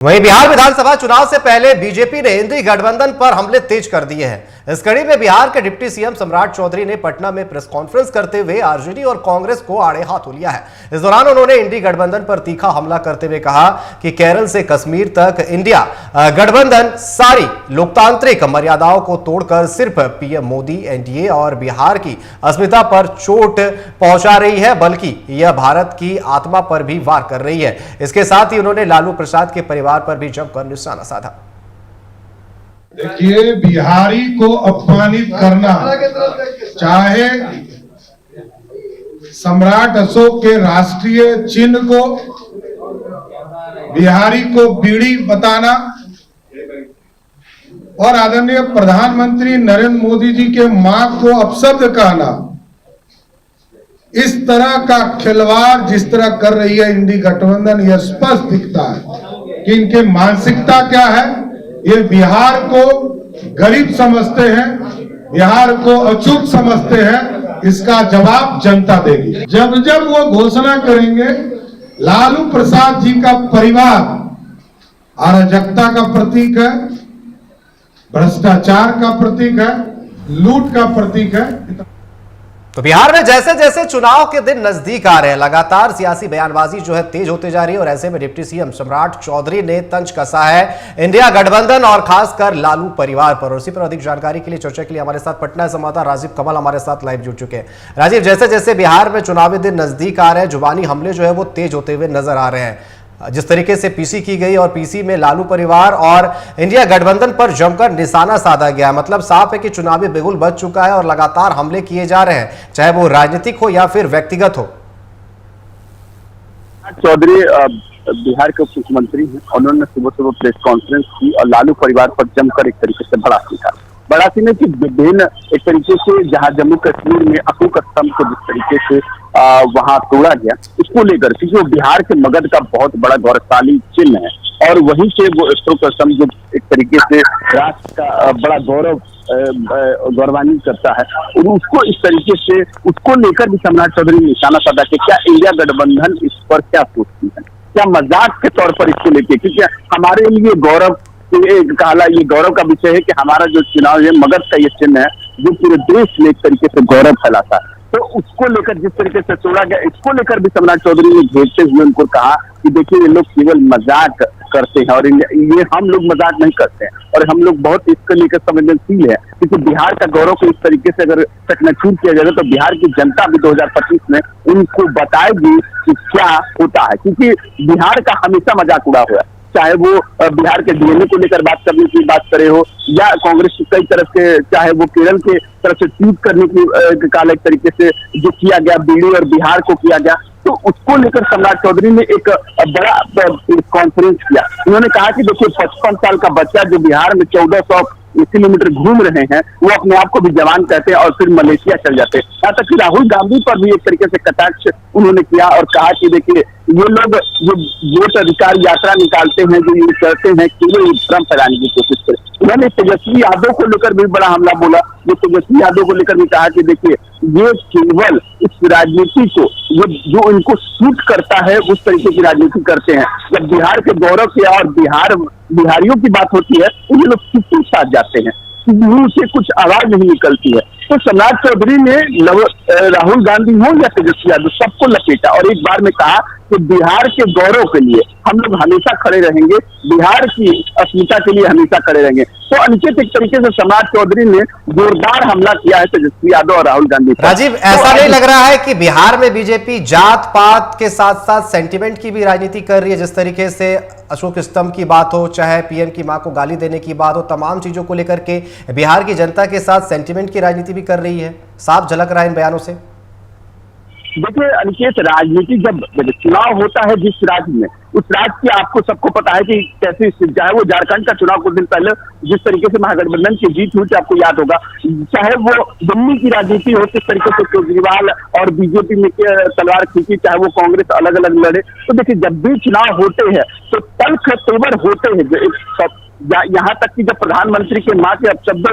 वहीं बिहार विधानसभा चुनाव से पहले बीजेपी ने इंडी गठबंधन पर हमले तेज कर दिए हैं। इस कड़ी में बिहार के डिप्टी सीएम सम्राट चौधरी ने पटना में प्रेस कॉन्फ्रेंस करते हुए आरजेडी और कांग्रेस को आड़े हाथों लिया है। इस दौरान उन्होंने इंडी गठबंधन पर तीखा हमला करते हुए कहा कि केरल से कश्मीर तक इंडिया गठबंधन सारी लोकतांत्रिक मर्यादाओं को तोड़कर सिर्फ पीएम मोदी, एनडीए और बिहार की अस्मिता पर चोट पहुंचा रही है, बल्कि यह भारत की आत्मा पर भी वार कर रही है। इसके साथ ही उन्होंने लालू प्रसाद के परिवार पर भी जमकर निशाना साधा। देखिए, बिहारी को अपमानित करना, चाहे सम्राट अशोक के राष्ट्रीय चिन्ह को बिहारी को बीड़ी बताना और आदरणीय प्रधानमंत्री नरेंद्र मोदी जी के मां को अपशब्द कहना, इस तरह का खिलवाड़ जिस तरह कर रही है इंडी गठबंधन, यह स्पष्ट दिखता है कि इनके मानसिकता क्या है। ये बिहार को गरीब समझते हैं, बिहार को अछूत समझते हैं। इसका जवाब जनता देगी। जब जब वो घोषणा करेंगे लालू प्रसाद जी का परिवार अराजकता का प्रतीक है, भ्रष्टाचार का प्रतीक है, लूट का प्रतीक है। तो बिहार में जैसे जैसे चुनाव के दिन नजदीक आ रहे हैं, लगातार सियासी बयानबाजी जो है तेज होते जा रही है और ऐसे में डिप्टी सीएम सम्राट चौधरी ने तंज कसा है इंडिया गठबंधन और खासकर लालू परिवार पर। और इसी पर अधिक जानकारी के लिए, चर्चा के लिए हमारे साथ पटना संवाददाता राजीव कमल हमारे साथ लाइव जुड़ चुके हैं। राजीव, जैसे जैसे बिहार में चुनावी दिन नजदीक आ रहे हैं, जुबानी हमले जो है वो तेज होते हुए नजर आ रहे हैं। जिस तरीके से पीसी की गई और पीसी में लालू परिवार और इंडिया गठबंधन पर जमकर निशाना साधा गया, मतलब साफ है कि चुनावी बिगुल बज चुका है और लगातार हमले किए जा रहे हैं, चाहे वो राजनीतिक हो या फिर व्यक्तिगत हो। चौधरी बिहार के उप मुख्यमंत्री हैं, उन्होंने सुबह सुबह प्रेस कॉन्फ्रेंस की और लालू परिवार पर जमकर एक तरीके से बड़ा सीने की विभिन्न एक तरीके से जहां जम्मू कश्मीर में अशोक स्तंभ को जिस तरीके से वहां तोड़ा गया, उसको लेकर, क्योंकि वो बिहार के मगध का बहुत बड़ा गौरवशाली चिन्ह है और वहीं से वो अशोक स्तंभ जो एक तरीके से राष्ट्र का बड़ा गौरवान्वित करता है, और उसको इस तरीके से उसको लेकर भी सम्राट चौधरी ने निशाना साधा कि क्या इंडिया गठबंधन इस पर क्या सोचती है, क्या मजाक के तौर पर इसको लेके, क्योंकि हमारे लिए गौरव ये गौरव का विषय है कि हमारा जो चुनाव है मगध का ये चिन्ह है जो पूरे देश में एक तरीके से गौरव फैलाता है। तो उसको लेकर जिस तरीके से तोड़ा गया, इसको लेकर भी सम्राट चौधरी ने घेरते हुए उनको कहा कि देखिए, ये लोग केवल मजाक करते हैं और ये हम लोग मजाक नहीं करते हैं और हम लोग बहुत इसको लेकर संवेदनशील है, क्योंकि बिहार का गौरव को इस तरीके से अगर चकनाचूर किया जाएगा तो बिहार की जनता भी 2025 में उनको बताएगी कि क्या होता है, क्योंकि बिहार का हमेशा मजाक उड़ा हुआ है। चाहे वो बिहार के डीएनए को लेकर बात करने की बात करे हो या कांग्रेस की कई तरफ से, चाहे वो केरल के तरफ से ट्वीट करने की काल एक तरीके से जो किया गया बीड़ी और बिहार को किया गया, तो उसको लेकर सम्राट चौधरी ने एक बड़ा कॉन्फ्रेंस किया। उन्होंने कहा कि देखिए, 55 साल का बच्चा जो बिहार में 1400 किलोमीटर घूम रहे हैं, वो अपने आप को भी जवान कहते हैं और फिर मलेशिया चल जाते हैं। यहाँ तक कि राहुल गांधी पर भी एक तरीके से कटाक्ष उन्होंने किया और कहा कि देखिए, ये लोग जो वोट अधिकार यात्रा निकालते हैं, जो ये करते हैं, केवल भ्रम फैलाने की कोशिश करें। उन्होंने तेजस्वी यादव को लेकर भी बड़ा हमला बोला। ये तेजस्वी यादव को लेकर भी कहा कि देखिए, ये केवल इस राजनीति को जो इनको सूट करता है उस तरीके की राजनीति करते हैं। जब बिहार के गौरव की और बिहारियों की बात होती है, उन्हें लोग चुप्पी साध जाते हैं, मुंह से कुछ आवाज नहीं निकलती है। तो सम्राट चौधरी ने राहुल गांधी हो या तेजस्वी यादव, सबको लपेटा और एक बार में कहा कि बिहार के गौरव के लिए हम लोग हमेशा खड़े रहेंगे, बिहार की अस्मिता के लिए हमेशा खड़े रहेंगे। तो अनिश्चित एक तरीके से सम्राट चौधरी ने जोरदार हमला किया है तेजस्वी यादव और राहुल गांधी पर। राजीव, ऐसा नहीं लग रहा है कि बिहार में बीजेपी जात पात के साथ साथ सेंटिमेंट की भी राजनीति कर रही है? जिस तरीके से अशोक स्तंभ की बात हो, चाहे पीएम की मां को गाली देने की बात हो, तमाम चीजों को लेकर के बिहार की जनता के साथ सेंटिमेंट की राजनीति भी कर रही है, साफ झलक रहा है इन बयानों से। देखिए अनिकेत, राजनीति जब चुनाव होता है जिस राज्य में, उस राज्य की आपको सबको पता है कि कैसे, चाहे वो झारखंड का चुनाव कुछ दिन पहले जिस तरीके से महागठबंधन की जीत हुई थी, आपको याद होगा, चाहे वो दिल्ली की राजनीति हो, किस तरीके से केजरीवाल और बीजेपी में तलवार खींची, चाहे वो कांग्रेस अलग अलग लड़े। तो देखिए, जब भी चुनाव होते हैं तो तल्ख तेवर होते हैं। यहाँ तक कि जब प्रधानमंत्री के मां के अपशब्द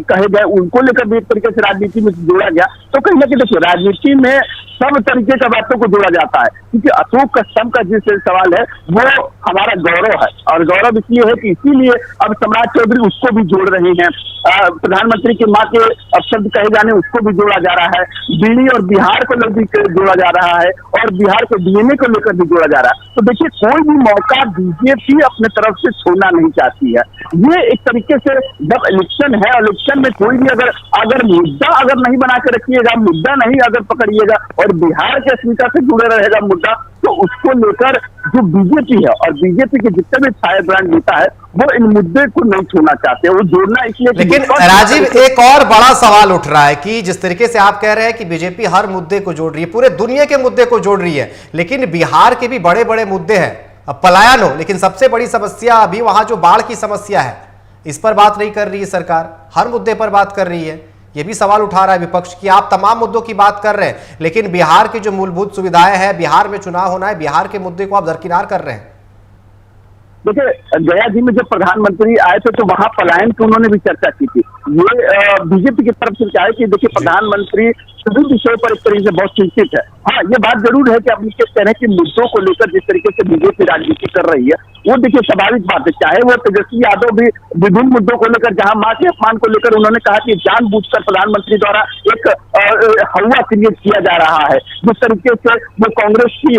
कहे गए, उनको लेकर भी एक तरीके से राजनीति में जोड़ा गया। तो कहीं ना कहीं देखिए, राजनीति में सब तरीके का बातों को जोड़ा जाता है। क्योंकि अशोक स्तंभ का जिस सवाल है वो हमारा गौरव है, और गौरव इसलिए है कि इसीलिए अब सम्राट चौधरी उसको भी जोड़ रहे हैं। प्रधानमंत्री की मां के अपशब्द कहे जाने उसको भी जोड़ा जा रहा है, दिल्ली और बिहार को भी जोड़ा जा रहा है, और बिहार के डीएनए को लेकर भी जोड़ा जा रहा है। तो देखिए, कोई भी मौका बीजेपी अपने तरफ से छोड़ना नहीं चाहती है। ये एक तरीके से जब इलेक्शन है, इलेक्शन में कोई भी अगर मुद्दा नहीं बना के रखिएगा, मुद्दा नहीं अगर पकड़िएगा और बिहार के अस्मिता से जुड़े रहेगा मुद्दा, तो उसको लेकर जो बीजेपी है और बीजेपी के जितने भी फायर ब्रांड नेता है वो इन मुद्दे को नहीं छोड़ना चाहते, वो जोड़ना इसलिए। लेकिन राजीव, एक और बड़ा सवाल उठ रहा है कि जिस तरीके से आप कह रहे हैं कि बीजेपी हर मुद्दे को जोड़ रही है, पूरे दुनिया के मुद्दे को जोड़ रही है, लेकिन बिहार के भी बड़े बड़े मुद्दे हैं। अब पलायन हो, लेकिन सबसे बड़ी समस्या अभी वहां जो बाढ़ की समस्या है, इस पर बात नहीं कर रही है सरकार, हर मुद्दे पर बात कर रही है। यह भी सवाल उठा रहा है विपक्ष की, आप तमाम मुद्दों की बात कर रहे हैं, लेकिन बिहार की जो मूलभूत सुविधाएं हैं, बिहार में चुनाव होना है, बिहार के मुद्दे को आप दरकिनार कर रहे हैं। देखिए, गया जी में जब प्रधानमंत्री आए थे तो वहां पलायन की उन्होंने भी चर्चा की थी। ये बीजेपी की तरफ से क्या है कि देखिए, प्रधानमंत्री सभी विषयों पर एक तरीके से बहुत चिंतित है। हाँ, ये बात जरूर है कि अब इस तरह के मुद्दों को लेकर जिस तरीके से बीजेपी राजनीति कर रही है, वो देखिए स्वाभाविक बात है। चाहे वो तेजस्वी यादव भी विभिन्न मुद्दों को लेकर, जहां मां के अपमान को लेकर उन्होंने कहा कि जानबूझकर प्रधानमंत्री द्वारा एक हवा क्रिएट किया जा रहा है, जिस तरीके से वो कांग्रेस की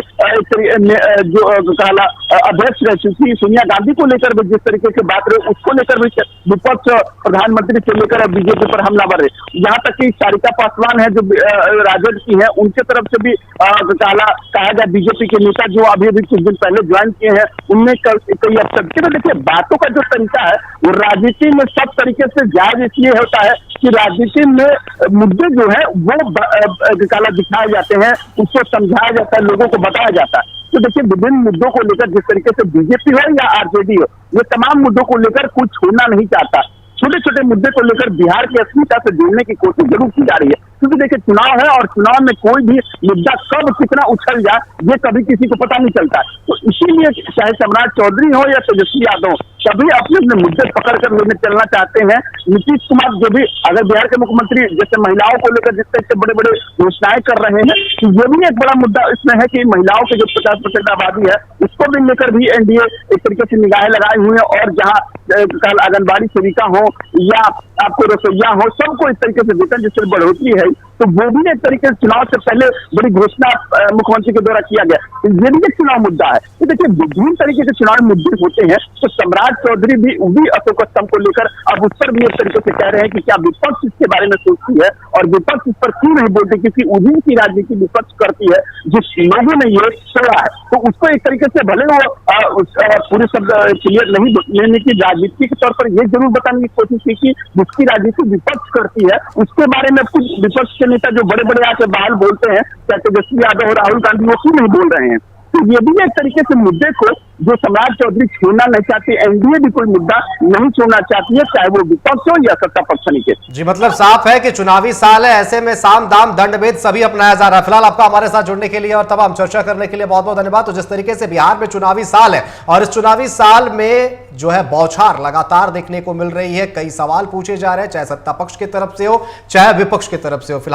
जो कहला अध्यक्ष रह चुकी सोनिया गांधी को लेकर भी जिस तरीके से बात रही, उसको लेकर भी विपक्ष प्रधानमंत्री से लेकर बीजेपी पर हमलावर है। यहाँ तक कि सारिका पासवान है जो राजद की है, उनके तरफ से भी कहा गया, बीजेपी के नेता जो अभी कुछ दिन पहले ज्वाइन किए हैं उनने कई अवसर के। देखिए, बातों का जो तरीका है वो राजनीति में सब तरीके से जायज इसलिए होता है कि राजनीति में मुद्दे जो है वो दिखाए जाते हैं, उसको समझाया जाता है, लोगों को बताया जाता है। तो देखिए, विभिन्न मुद्दों को लेकर जिस तरीके से बीजेपी हो या आरजेडी हो, ये तमाम मुद्दों को लेकर कुछ छोड़ना नहीं चाहता। छोटे छोटे मुद्दे को लेकर बिहार की अस्मिता से जोड़ने की कोशिश जरूर की जा रही है, क्योंकि देखिए चुनाव है और चुनाव में कोई भी मुद्दा कब कितना उछल जाए ये कभी किसी को पता नहीं चलता है। तो इसीलिए चाहे सम्राट चौधरी हो या तेजस्वी यादव, सभी अपने अपने मुद्दे पकड़ कर लेने चलना चाहते हैं। नीतीश कुमार जो भी अगर बिहार के मुख्यमंत्री जैसे महिलाओं को लेकर जिस तरह से बड़े बड़े घोषणाएं कर रहे हैं, तो ये भी एक बड़ा मुद्दा इसमें है कि महिलाओं की जो 50% आबादी है उसको भी लेकर भी एनडीए एक तरीके से निगाहें लगाए हुए हैं, और जहाँ कल आंगनबाड़ी सेविका हो या आपको रसोईया हो, सबको इस तरीके से वेतन जिससे बढ़ोतरी है, तो वो भी एक तरीके से चुनाव से पहले बड़ी घोषणा मुख्यमंत्री के द्वारा किया गया। तो ये भी एक चुनाव मुद्दा है। तो देखिए, विभिन्न तरीके के चुनाव मुद्दे होते हैं, तो सम्राट चौधरी भी अशोक स्तंभ को लेकर अब उस पर भी एक तरीके से कह रहे हैं कि क्या विपक्ष इसके बारे में सोचती है और विपक्ष इस पर क्यों नहीं बोलती, क्योंकि उन्हीं की राजनीति विपक्ष करती है जिस लोगों ने ये छोड़ा है। तो उसको एक तरीके से भले वो पूरे शब्द क्लियर नहीं लेने की राजनीति के तौर पर ये जरूर बताने की कोशिश की कि जिसकी राजनीति विपक्ष करती है उसके बारे में कुछ विपक्ष के नेता जो बड़े बड़े आके बहाल बोलते हैं, चाहे तेजस्वी यादव और राहुल गांधी, वो क्यों नहीं बोल रहे हैं। तो ये भी एक तरीके से मुद्दे को जो सम्राट चौधरी छोड़ना नहीं चाहती, एनडीए भी कोई मुद्दा नहीं छोड़ना चाहती है, चाहे वो विपक्ष हो या सत्ता पक्ष नीचे। जी, मतलब साफ है कि चुनावी साल है, ऐसे में साम दाम दंड भेद सभी अपनाया जा रहा है। फिलहाल आपका हमारे साथ जुड़ने के लिए और तमाम चर्चा करने के लिए बहुत बहुत धन्यवाद। तो जिस तरीके से बिहार में चुनावी साल है और इस चुनावी साल में जो है बौछार लगातार देखने को मिल रही है, कई सवाल पूछे जा रहे हैं, चाहे सत्ता पक्ष की तरफ से हो चाहे विपक्ष की तरफ से हो। फिलहाल